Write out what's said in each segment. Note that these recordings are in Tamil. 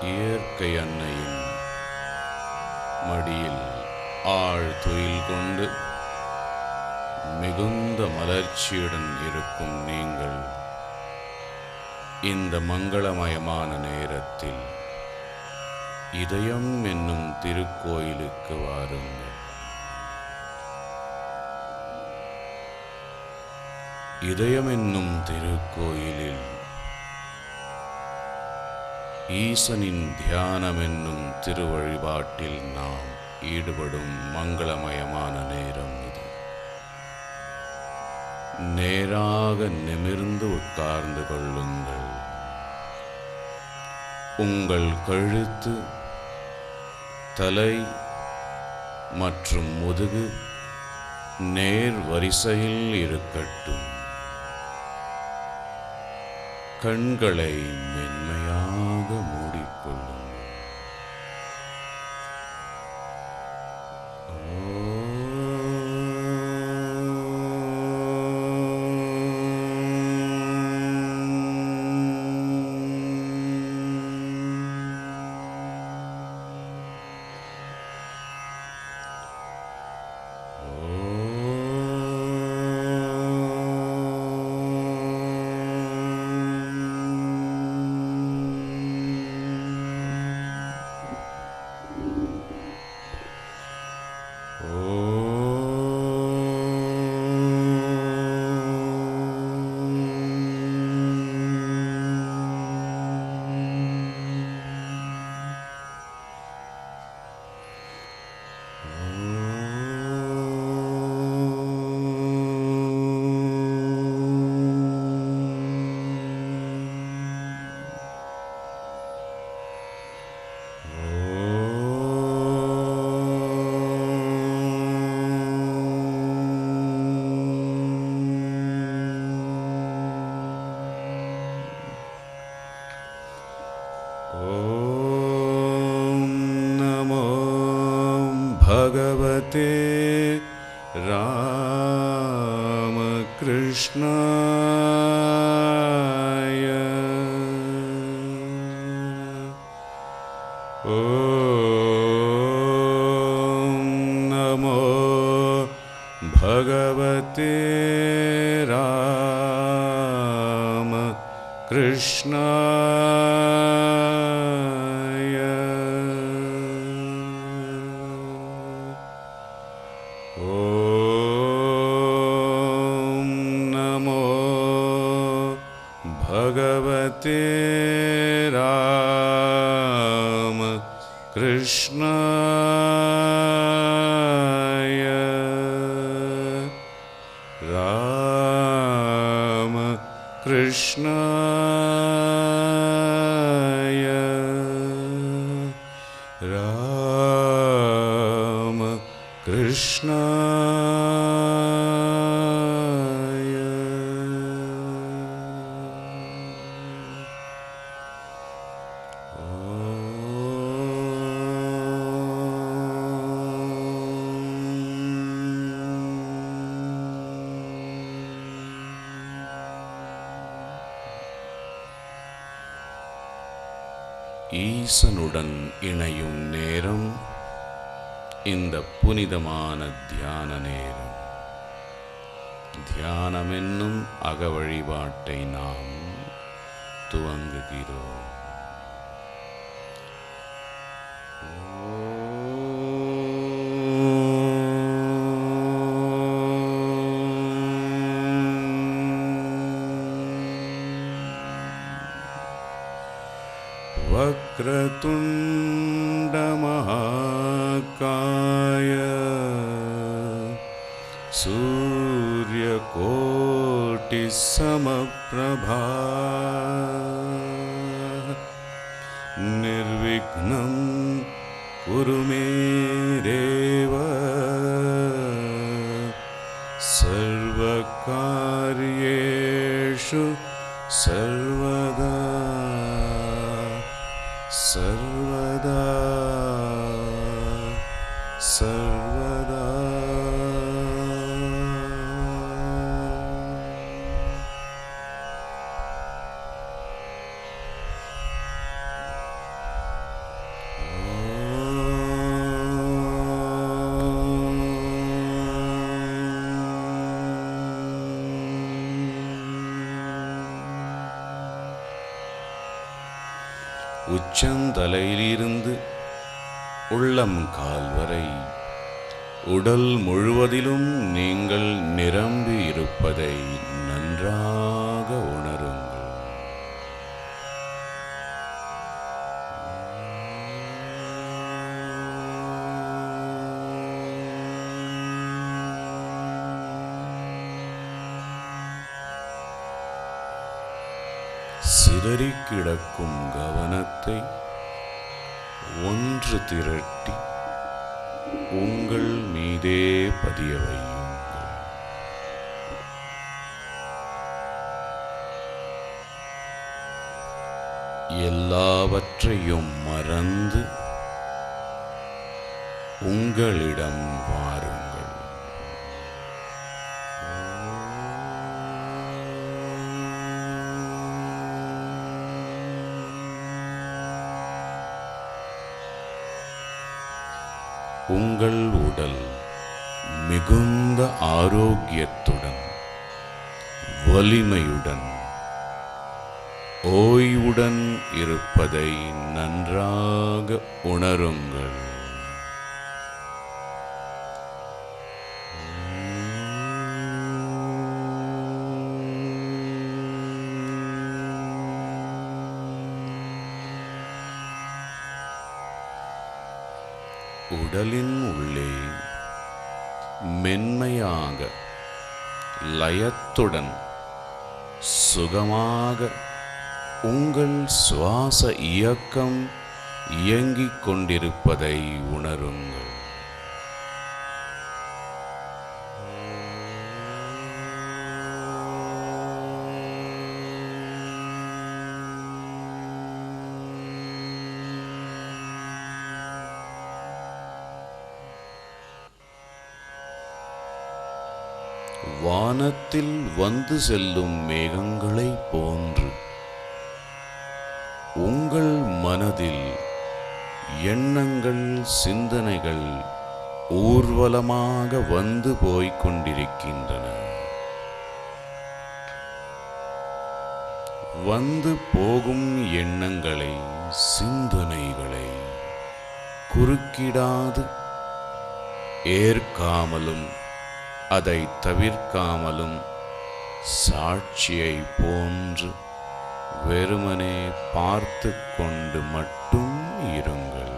இயற்கை அன்னையின் மடியில் ஆழ்துயில் கொண்டு மிகுந்த மலர்ச்சியுடன் இருக்கும் நீங்கள் இந்த மங்களமயமான நேரத்தில் இதயம் என்னும் திருக்கோயிலுக்கு வாருங்கள். இதயம் என்னும் திருக்கோயிலில் ஈசனின் தியானம் என்னும் திருவழிபாட்டில் நாம் ஈடுபடும் மங்களமயமான நேரம் இது. நேராக நிமிர்ந்து உட்கார்ந்து கொள்ளுங்கள். உங்கள் கழுத்து, தலை மற்றும் முதுகு நேர் வரிசையில் இருக்கட்டும். கண்களை மென்மையாக மூடிக்கொள்ளுங்கள். भगवते रामकृष्णाय नमो भगवते रामकृष्णाय नमो भगवते रामकृष्णाय रामकृष्णाय रामकृष्णाय ஈசனுடன் இணையும் நேரம் இந்த புனிதமான தியான நேரம். தியானம் என்னும் அக வழிபாட்டை நாம் துவங்குகிறோம். वक्रतुण्डमहाकाय सूर्यकोटिसमप्रभा निर्विघ्नं कुरु मे देव सर्वकार्येषु सर्वदा सर्वदा सर्वदा உச்சந்தலையிலிருந்து உள்ளம் கால் வரை உடல் முழுவதிலும் நீங்கள் நிரம்பி இருப்பதை நன்றாக உணருங்கள். சிதறி கிடக்கும் கவனத்தை ஒன்று திரட்டி உங்கள் மீதே பதிய வையுங்கள். எல்லாவற்றையும் மறந்து உங்களிடம் வாருங்கள். உங்கள் உடல் மிகுந்த ஆரோக்கியத்துடன், வலிமையுடன், ஓய்வுடன் இருப்பதை நன்றாக உணருங்கள். உடலின் உள்ளே மென்மையாக, லயத்துடன், சுகமாக உங்கள் சுவாச இயக்கம் இயங்கிக் கொண்டிருப்பதை உணருங்கள். வானத்தில் வந்து செல்லும் மேகங்களைப் போன்று உங்கள் மனதில் எண்ணங்கள், சிந்தனைகள் ஊர்வலமாக வந்து போய்க் கொண்டிருக்கின்றன. வந்து போகும் எண்ணங்களை, சிந்தனைகளை குறுக்கிடாது ஏற்காமலும் அதை தவிர்க்காமலும் சாட்சியை போன்று வெறுமனே பார்த்து கொண்டு மட்டும் இருங்கள்.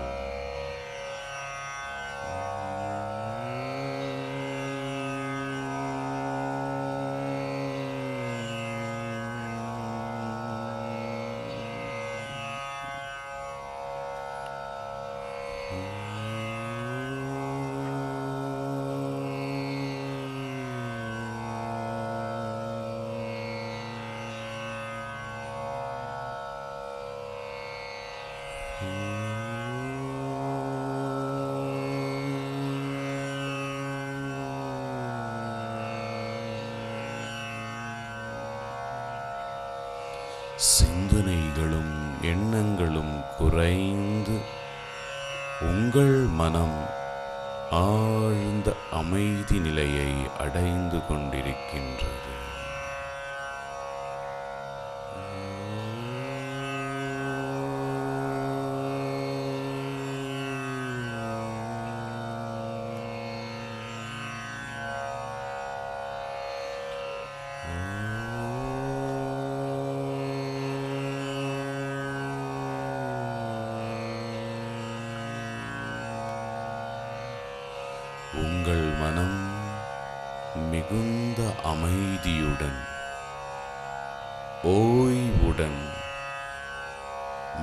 சிந்தனைகளும் எண்ணங்களும் குறைந்து உங்கள் மனம் ஆழ்ந்த அமைதி நிலையை அடைந்து கொண்டிருக்கின்றது. உங்கள் மனம் மிகுந்த அமைதியுடன், ஓய்வுடன்,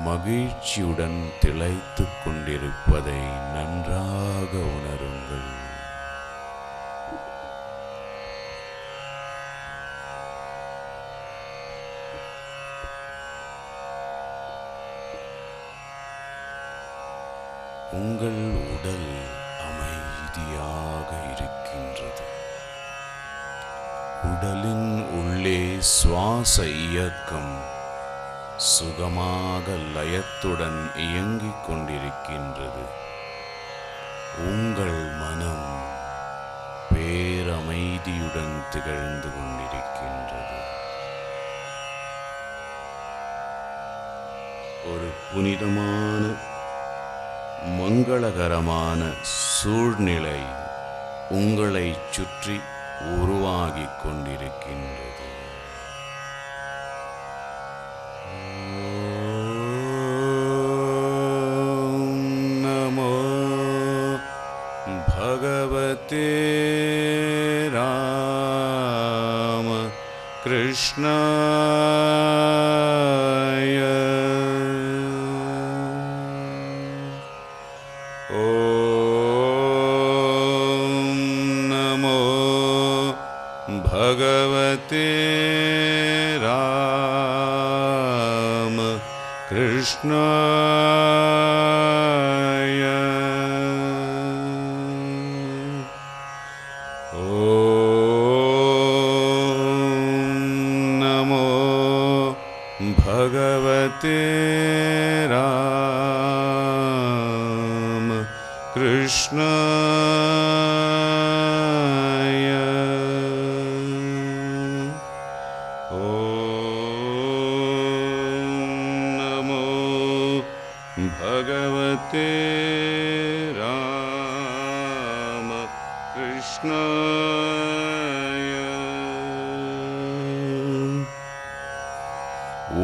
மகிழ்ச்சியுடன் திளைத்துக் கொண்டிருப்பதை நன்றாக உணருங்கள். உங்கள் உடல் அமைதியாக இருக்கின்றது. உடலின் உள்ளே சுவாச இயக்கம் சுகமாக லயத்துடன் இயங்கிக் கொண்டிருக்கின்றது. உங்கள் மனம் பேரமைதியுடன் திகழ்ந்து கொண்டிருக்கின்றது. ஒரு புனிதமான மங்களகரமான சூழ்நிலை உங்களைச் சுற்றி உருவாகிக் கொண்டிருக்கின்றது. நமோ பகவதே ராம கிருஷ்ணாய. ஓம் நமோ பகவதே ராம கிருஷ்ணாய. भगवते राम कृष्णाय. ॐ नमो भगवते राम कृष्णाय.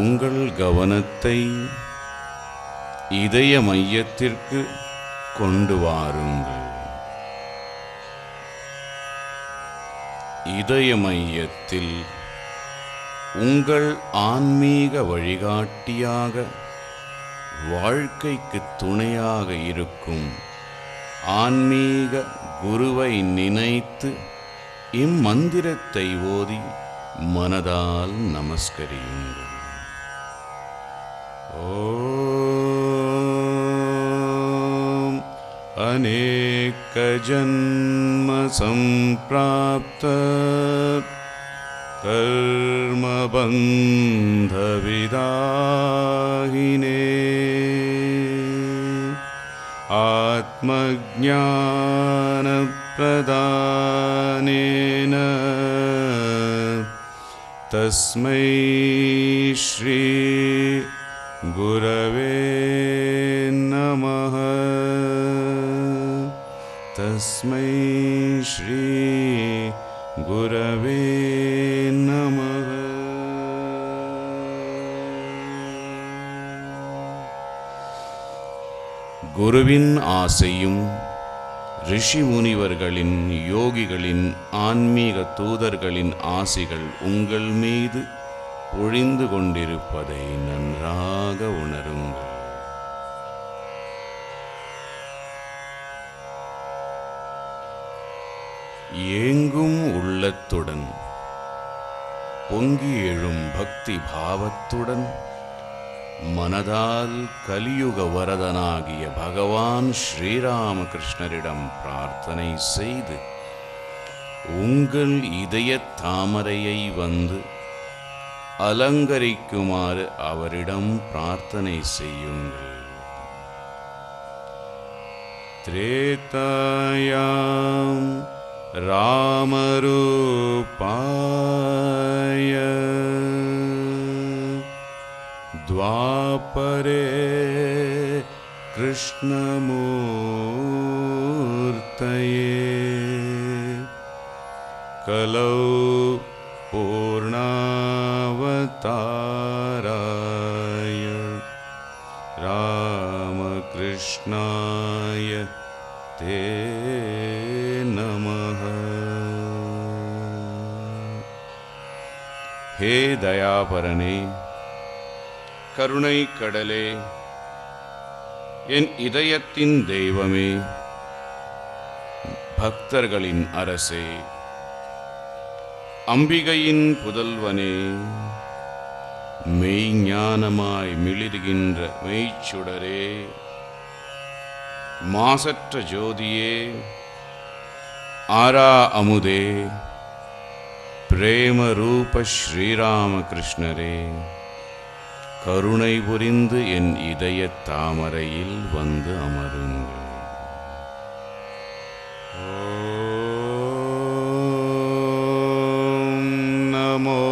உங்கள் கவனத்தை இதய மையத்திற்கு கொண்டு வாருங்கள். இதய மையத்தில் உங்கள் ஆன்மீக வழிகாட்டியாக, வாழ்க்கைக்கு துணையாக இருக்கும் ஆன்மீக குருவை நினைத்து இம்மந்திரத்தை ஓதி மனதால் நமஸ்கரியுங்கள். ஓம் அநேக ஜன்ம சம்பிராப்த கர்மபந்த விதாகினே ஆத்மஞான பிரதானேன தஸ்மை ஸ்ரீ குரவே நமः. தஸ்மை ஸ்ரீ குரவே நமः. குருவின் ஆசையும் ரிஷி முனிவர்களின், யோகிகளின், ஆன்மீக தூதர்களின் ஆசிகள் உங்கள் மீது பொழிந்து கொண்டிருப்பதை நன்றாக உணருங்கள். ஏங்கும் உள்ளத்துடன், பொங்கி எழும் பக்தி பாவத்துடன் மனதால் கலியுக வரதனாகிய பகவான் ஸ்ரீராமகிருஷ்ணரிடம் பிரார்த்தனை செய்து உங்கள் இதய தாமரையை வந்து அலங்கரிக்குமாறு அவரிடம் பிரார்த்தனை செய்யுங்கள். திரேதாயாம் ராமரூபாய द्वापरे कृष्णमूर्तये कलौ पूर्णावताराय रामकृष्णाय ते नमः. हे दयापरने, கருணை கடலே, என் இதயத்தின் தெய்வமே, பக்தர்களின் அரசே, அம்பிகையின் புதல்வனே, மெய்ஞானமாய் மிளிர்கின்ற மெய்ச்சுடரே, மாசற்ற ஜோதியே, ஆரா அமுதே, பிரேம ரூப ஸ்ரீராமகிருஷ்ணரே, கருணை புரிந்து என் இதய தாமரையில் வந்து அமருங்கள். ஓம் நமோ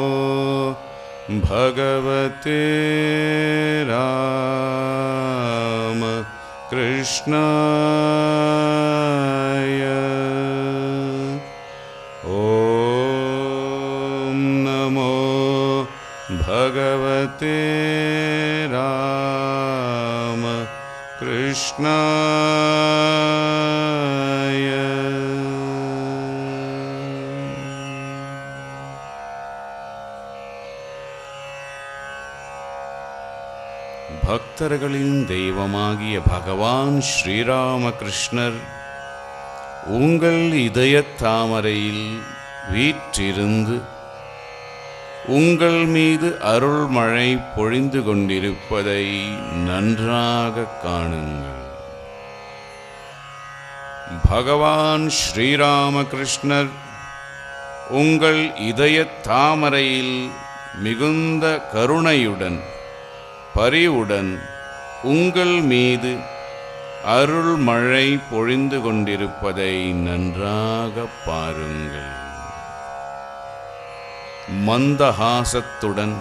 பகவதே भगवते राम कृष्णाय। ॐ नमो भगवते राम कृष्णाय। பக்தர்களின் தெய்வமாகிய பகவான் ஸ்ரீராமகிருஷ்ணர் உங்கள் இதயத் தாமரையில் வீற்றிருந்து உங்கள் மீது அருள்மழை பொழிந்து கொண்டிருப்பதை நன்றாக காணுங்கள். பகவான் ஸ்ரீராமகிருஷ்ணர் உங்கள் இதயத் தாமரையில் மிகுந்த கருணையுடன் பரிவுடன் உங்கள் மீது அருள் மழை பொழிந்து கொண்டிருப்பதை நன்றாக பாருங்கள். மந்தஹாசத்துடன்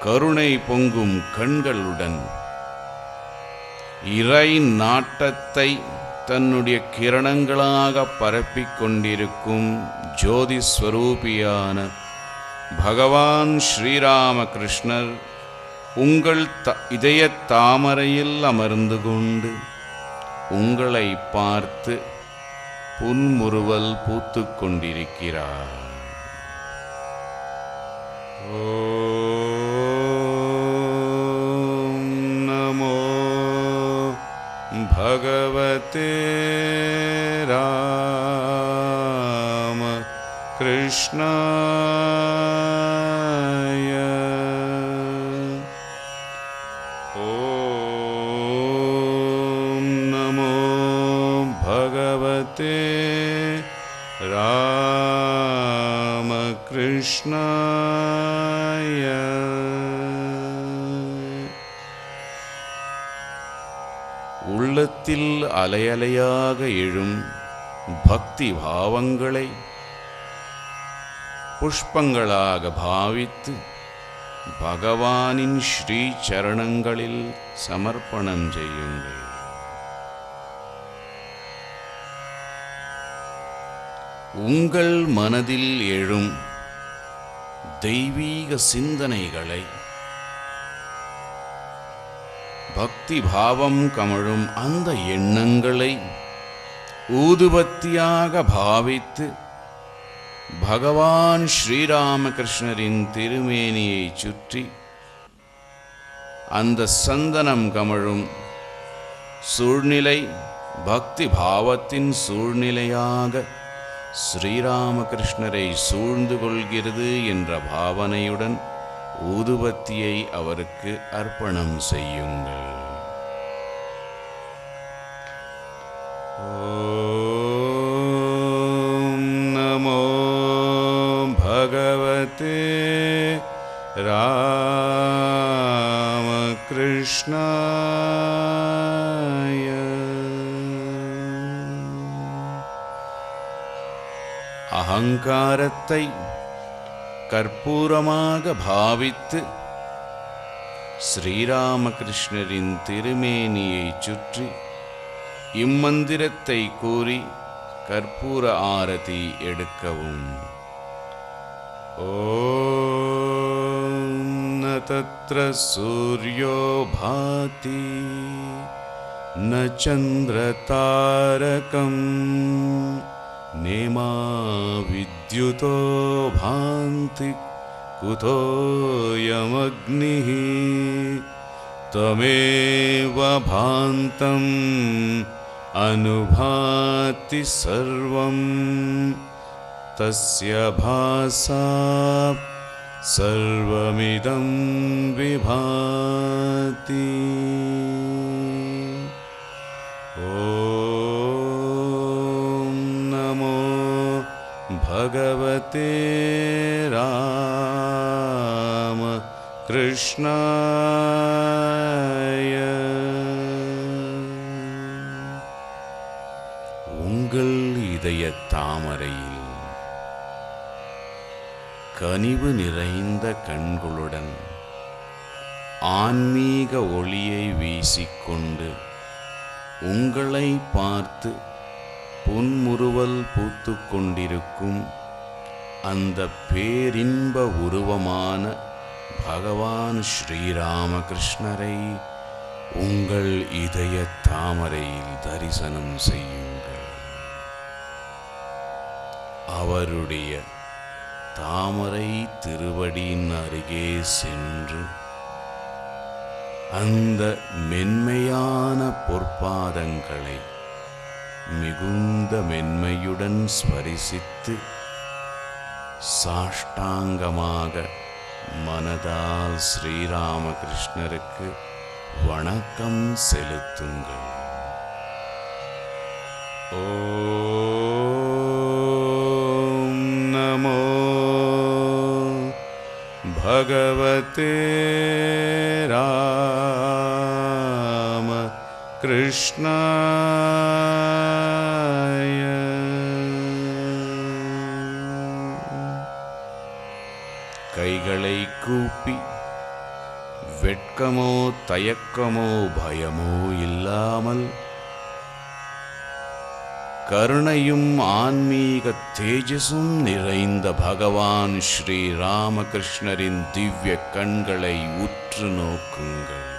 கருணை பொங்கும் கண்களுடன் இறை நாட்டத்தை தன்னுடைய கிரணங்களாக பரப்பிக் கொண்டிருக்கும் ஜோதி ஸ்வரூபியான பகவான் ஸ்ரீராமகிருஷ்ணர் உங்கள் இதயத் தாமரையில் அமர்ந்து கொண்டு உங்களை பார்த்து புன்முறுவல் பூத்துக் கொண்டிருக்கிறார். ஓம் நமோ பகவதே ராம கிருஷ்ணாய. ஓம் நமோ பகவதே ராம கிருஷ்ணாய. உள்ளத்தில் அலையலையாக எழும் பக்தி பாவங்களை புஷ்பங்களாக பாவித்து பகவானின் ஸ்ரீ சரணங்களில் சமர்ப்பணம் செய்யுங்கள். உங்கள் மனதில் எழும் தெய்வீக சிந்தனைகளை பக்தி பாவம் கமழும் அந்த எண்ணங்களை ஊதுபத்தியாக பாவித்து பகவான் ஸ்ரீராமகிருஷ்ணரின் திருமேனியை சுற்றி அந்த சந்தனம் கமழும் சூழ்நிலை பக்தி பாவத்தின் சூழ்நிலையாக ஸ்ரீராமகிருஷ்ணரை சூழ்ந்து கொள்கிறது என்ற பாவனையுடன் ஊதுபத்தியை அவருக்கு அர்ப்பணம் செய்யுங்கள். ஓம் நமோ பகவதே ராம கிருஷ்ணாய. அகங்காரத்தை கற்பூரமாக பாவித்து ஸ்ரீராமகிருஷ்ணரின் திருமேனியை சுற்றி இம்மந்திரத்தை கூறி கற்பூர ஆரதி எடுக்கவும். ஓம் ந தத்ர சூர்யோ பாதி ந சந்திர தாரகம் நேமா வித்யுதோ பாந்தி குதோயமக்னிः தமேவ பாந்தம் அனுபாதி சர்வம் தஸ்ய பாசா சர்வமிதம் விபாதி. ஓம் நமோ பகவதே ராம கிருஷ்ணாய. உங்கள் இதயத் தாமரையில் கனிவு நிறைந்த கண்களுடன் ஆன்மீக ஒளியை வீசிக்கொண்டு உங்களை பார்த்து புன்முறுவல் பூத்து கொண்டிருக்கும் அந்த பேரின்ப உருவமான பகவான் ஸ்ரீராமகிருஷ்ணரை உங்கள் இதய தாமரையில் தரிசனம் செய்யுங்கள். அவருடைய தாமரை திருவடியின் அருகே சென்று அந்த மென்மையான பொற்பாதங்களை மிகுந்த மென்மையுடன் ஸ்பரிசித்து சாஷ்டாங்கமாக மனதால் ஸ்ரீராமகிருஷ்ணருக்கு வணக்கம் செலுத்துங்கள். ஓம் நமோ பகவதே ராம கிருஷ்ணாய. கைகளை கூப்பி வெட்கமோ தயக்கமோ பயமோ இல்லாமல் கருணையும் ஆன்மீக தேஜஸும் நிறைந்த பகவான் ஸ்ரீ ராமகிருஷ்ணரின் திவ்ய கண்களை உற்று நோக்குங்கள்.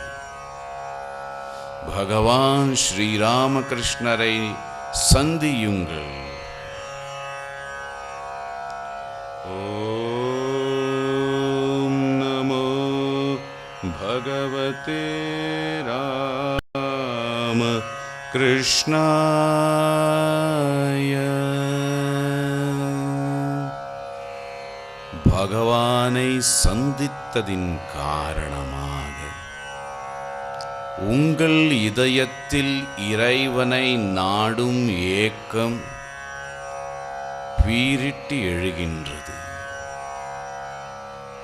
பகவான் ஸ்ரீ ராமகிருஷ்ணரை சந்தியுங்கள். ஓம் நமோ பகவதே ராம கிருஷ்ணாய. பகவானை சந்தித்ததின் காரணமாக உங்கள் இதயத்தில் இறைவனை நாடும் ஏக்கம் பீரிட்டு எழுகின்றது.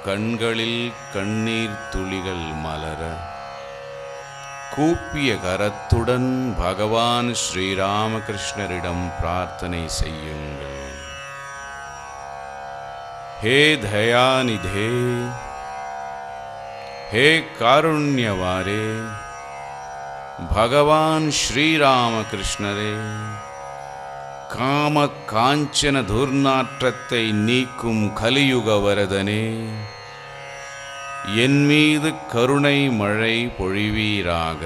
கண்களில் கண்ணீர் துளிகள் மலர கூப்பிய கரத்துடன் பகவான் ஸ்ரீராமகிருஷ்ணரிடம் பிரார்த்தனை செய்யுங்கள். ஹே தயாநிதே, ஹே காருண்யவாரே, பகவான் ஸ்ரீராமகிருஷ்ணரே, காம காஞ்சன துர்நாற்றத்தை நீக்கும் கலியுக வரதனே, என் மீது கருணை மழை பொழிவீராக.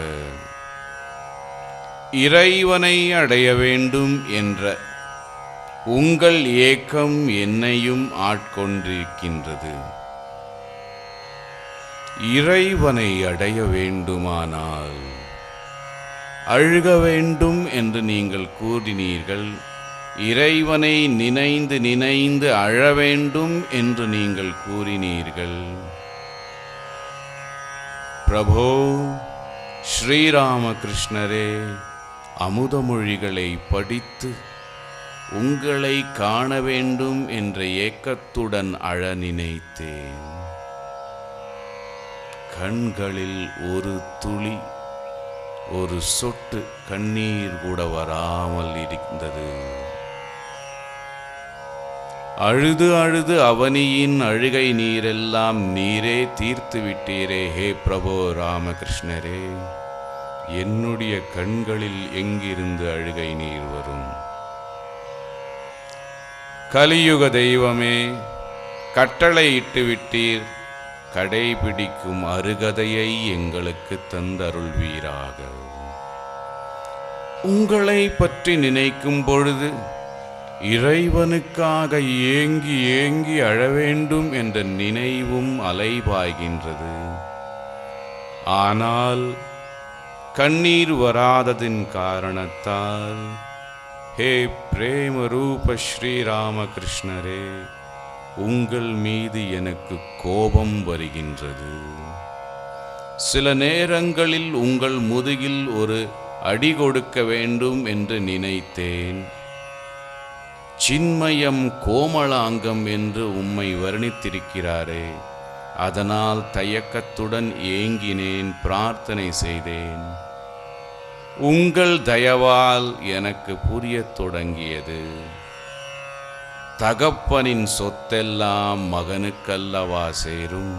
இறைவனை அடைய வேண்டும் என்ற உங்கள் ஏக்கம் என்னையும் ஆட்கொண்டிருக்கின்றது. இறைவனை அடைய வேண்டுமானால் அழுக வேண்டும் என்று நீங்கள் கூறினீர்கள். இறைவனை நினைந்து நினைந்து அழ வேண்டும் என்று நீங்கள் கூறினீர்கள். பிரபோ ஸ்ரீராமகிருஷ்ணரே, அமுதமொழிகளை படித்து உங்களை காண வேண்டும் என்ற ஏக்கத்துடன் அழ நினைத்தேன். கண்களில் ஒரு துளி, ஒரு சொட்டு கண்ணீர் கூட வராமல் இருந்தது. அழுது அழுது அவனியின் அழுகை நீரெல்லாம் நீரே தீர்த்து விட்டீரே. ஹே பிரபோ ராமகிருஷ்ணரே, என்னுடைய கண்களில் எங்கிருந்து அழுகை நீர் வரும்? கலியுக தெய்வமே, கட்டளை இட்டு விட்டீர். கடைபிடிக்கும் அருகதையை எங்களுக்கு தந்தருள்வீராக. உங்களை பற்றி நினைக்கும் பொழுது இறைவனுக்காக ஏங்கி ஏங்கி அழ வேண்டும் என்ற நினைவும் அலைபாய்கின்றது. ஆனால் கண்ணீர் வராததின் காரணத்தால் ஹே பிரேம ரூப ஸ்ரீராமகிருஷ்ணரே, உங்கள் மீது எனக்கு கோபம் வருகின்றது. சில நேரங்களில் உங்கள் முதுகில் ஒரு அடி கொடுக்க வேண்டும் என்று நினைத்தேன். சின்மயம் கோமளாங்கம் என்று உம்மை வர்ணித்திருக்கிறாரே, அதனால் தயக்கத்துடன் ஏங்கினேன், பிரார்த்தனை செய்தேன். உங்கள் தயவால் எனக்கு புரியத் தொடங்கியது. தகப்பனின் சொத்தெல்லாம் மகனுக்கல்லவா சேரும்?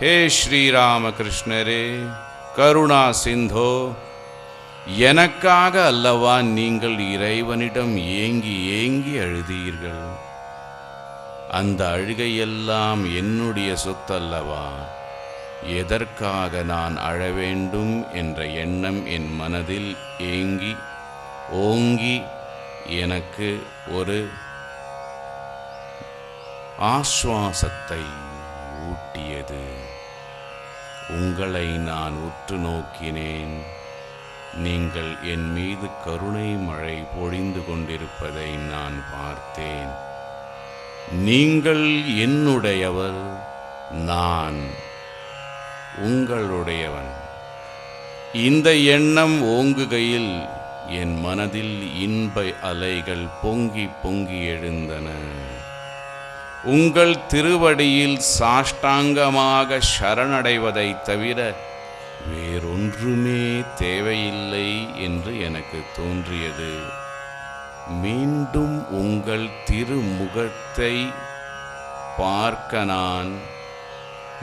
ஹே ஸ்ரீராமகிருஷ்ணரே, கருணா சிந்தோ, எனக்காக அல்லவா நீங்கள் இறைவனிடம் ஏங்கி ஏங்கி அழுதீர்கள்? அந்த அழுகையெல்லாம் என்னுடைய சொத்தல்லவா? எதற்காக நான் அழ வேண்டும் என்ற எண்ணம் என் மனதில் ஏங்கி ஓங்கி எனக்கு ஒரு ஆஸ்வாசத்தை ஊட்டியது. உங்களை நான் உற்று நோக்கினேன். நீங்கள் என் மீது கருணை மழை பொழிந்து கொண்டிருப்பதை நான் பார்த்தேன். நீங்கள் என்னுடையவர், நான் உங்களுடையவன். இந்த எண்ணம் ஓங்குகையில் என் மனதில் இன்ப அலைகள் பொங்கி பொங்கி எழுந்தன. உங்கள் திருவடியில் சாஷ்டாங்கமாக சரணடைவதைத் தவிர வேறொன்றுமே தேவையில்லை என்று எனக்கு தோன்றியது. மீண்டும் உங்கள் திருமுகத்தை பார்க்க நான்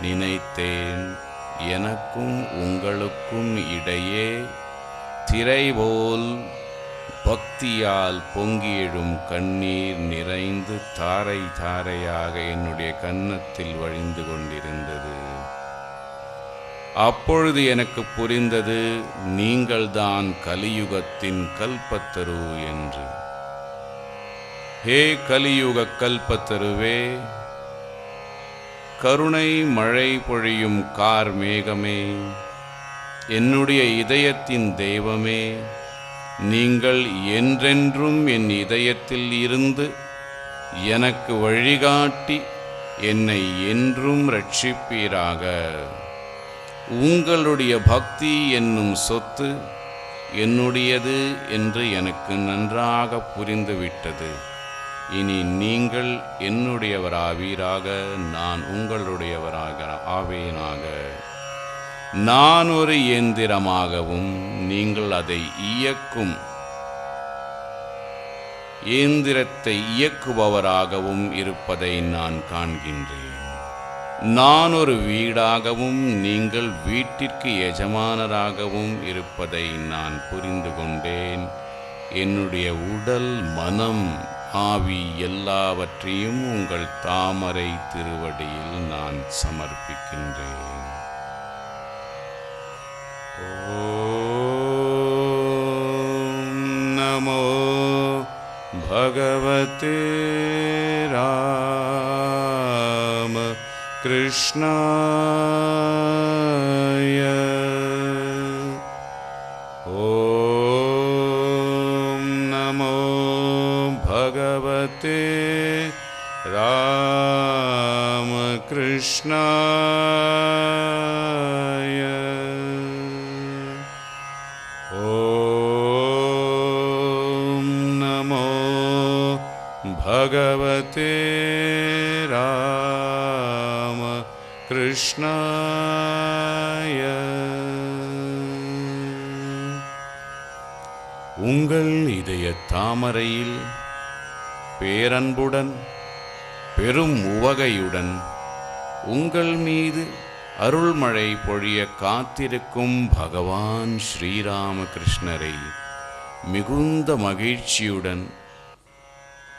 நினைத்தேன். எனக்கும் உங்களுக்கும் இடையே திரைபோல் பக்தியால் பொங்கி எழும் கண்ணீர் நிறைந்து தாரை தாரையாக என்னுடைய கன்னத்தில் வழிந்து கொண்டிருந்தது. அப்பொழுது எனக்கு புரிந்தது, நீங்கள்தான் கலியுகத்தின் கல்பத்தரு என்று. ஹே கலியுக கல்பத்தருவே, கருணை மழை பொழியும் கார் மேகமே, என்னுடைய இதயத்தின் தெய்வமே, நீங்கள் என்றென்றும் என் இதயத்தில் இருந்து எனக்கு வழிகாட்டி என்னை என்றும் ரட்சிப்பீராக. உங்களுடைய பக்தி என்னும் சொத்து என்னுடையது என்று எனக்கு நன்றாக புரிந்துவிட்டது. இனி நீங்கள் என்னுடையவராவீராக, நான் உங்களுடையவராக ஆவேனாக. நான் ஒரு இயந்திரமாகவும் நீங்கள் அதை இயக்கும் இயந்திரத்தை இயக்குபவராகவும் இருப்பதை நான் காண்கின்றேன். நான் ஒரு வீடாகவும் நீங்கள் வீட்டிற்கு எஜமானராகவும் இருப்பதை நான் புரிந்து கொண்டேன். என்னுடைய உடல், மனம், ஆவி எல்லாவற்றையும் உங்கள் தாமரை திருவடியில் நான் சமர்ப்பிக்கின்றேன். ஓம் நமோ பகவதே ராம கிருஷ்ணாய. ஓம் நமோ பகவதே ராம கிருஷ்ணாய. ஓம் நமோ பகவதே ராம கிருஷ்ணாய. உங்கள் இதய தாமரையில் பேரன்புடன் பெரும் உவகையுடன் உங்கள் மீது அருள்மழை பொழிய காத்திருக்கும் பகவான் ஸ்ரீராமகிருஷ்ணரை மிகுந்த மகிழ்ச்சியுடன்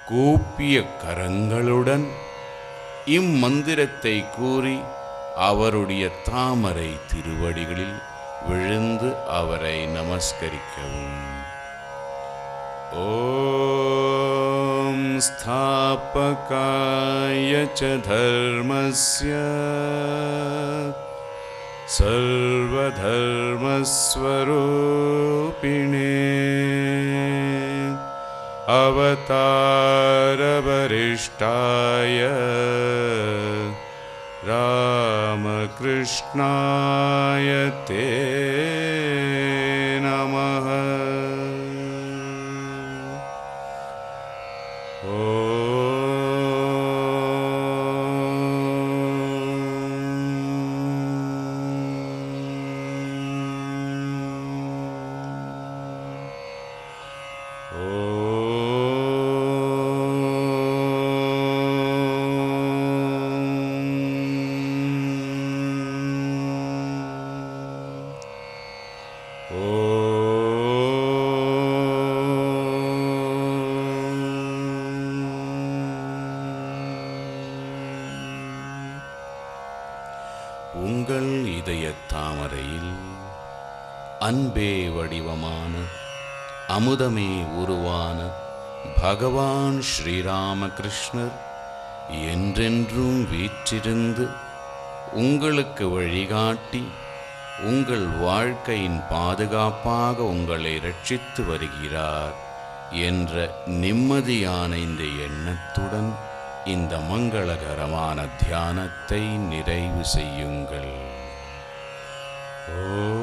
கூப்பிய கரங்களுடன் இம்மந்திரத்தை கூறி அவருடைய தாமரை திருவடிகளில் விழுந்து அவரை நமஸ்கரிக்கவும். ஓம் ஸ்தாபகாய ச தர்மஸ்ய சர்வதர்மஸ்வரூபிணே அவதாரவரிஷ்டாய ராமகிருஷ்ணாய தே நமः. இதய தாமரையில் அன்பே வடிவமான அமுதமே உருவான பகவான் ஸ்ரீராமகிருஷ்ணர் என்றென்றும் வீற்றிருந்து உங்களுக்கு வழிகாட்டி உங்கள் வாழ்க்கையின் பாதுகாப்பாக உங்களை ரட்சித்து வருகிறார் என்ற நிம்மதியான இந்த எண்ணத்துடன் இந்த மங்களகரமான தியானத்தை நிறைவு செய்யுங்கள். ஓ